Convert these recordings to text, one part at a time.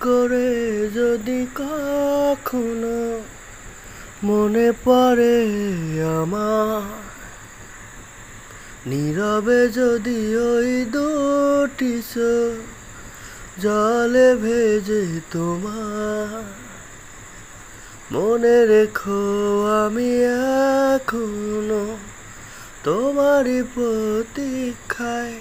করে যদি কখনো মনে পড়ে আমার, নীরবে যদি ওই দুটি চোখ জলে ভেজে তোমার, মনে রেখো আমি এখনো তোমারই প্রতীক্ষায়।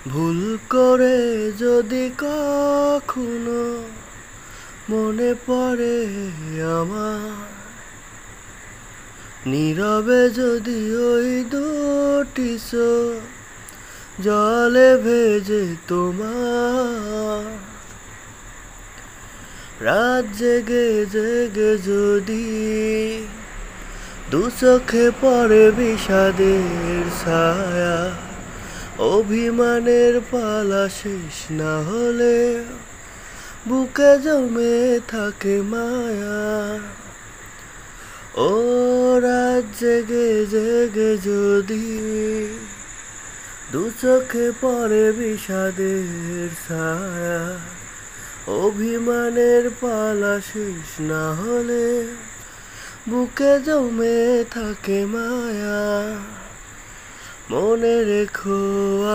ভুল করে যদি কখনো মনে পড়ে আমার, নীরবে যদি ওই দুটি চোখ জলে ভেজে তোমার, রাত জেগে জেগে যদি দু চোখে পড়ে বিষাদের ছায়া, অভিমানের পালা শেষ না হলে বুকে জমে থাকে মায়া। ও রাত জেগে জেগে যদি দু চোখে পড়ে বিষাদের ছায়া, অভিমানের পালা শেষ না হলে বুকে জমে থাকে মায়া। মনে রেখো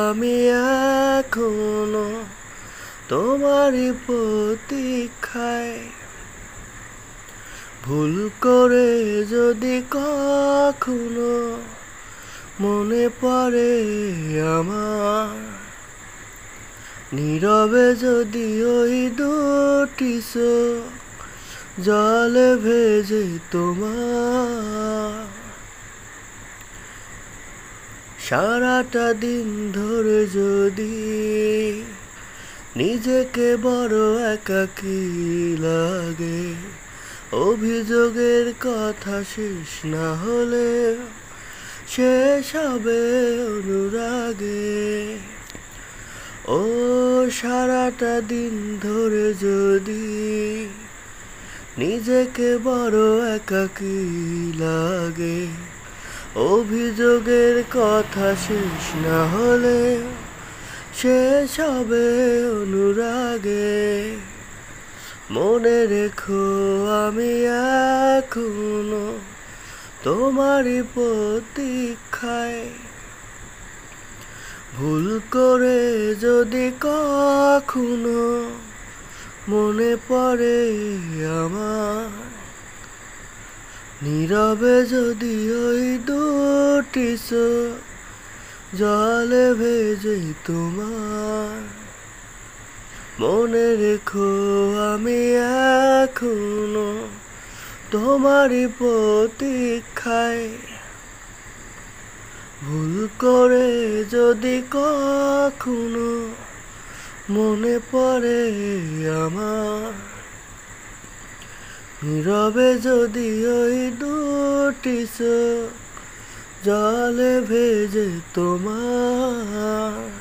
আমি এখনো তোমারই প্রতীক্ষায়। ভুল করে যদি কখনো মনে পড়ে আমার, নীরবে যদি ওই দুটি চোখ জলে ভেজে তোমার, সারাটা দিন ধরে যদি নিজেকে বড় একাকী লাগে, অভিযোগের কথা শেষ না হলে শেষ হবে অনুরাগে। ও সারাটা দিন ধরে যদি নিজেকে বড় একাকী লাগে, অভিযোগের কথা শেষ না হলে শেষ হবে অনুরাগে। মনে রেখো আমি এখনো তোমারই প্রতীক্ষায়। ভুল করে যদি কখনো মনে পড়ে আমার, নীরবে যদি ওই দুটি চোখ জলে ভেজে তোমার, মনে রেখো আমি এখনো তোমারই প্রতীক্ষায়। ভুল করে যদি কখনো মনে পড়ে আমার, নীরবে যদি ওই দুটি চোখ জলে ভেজে তোমার।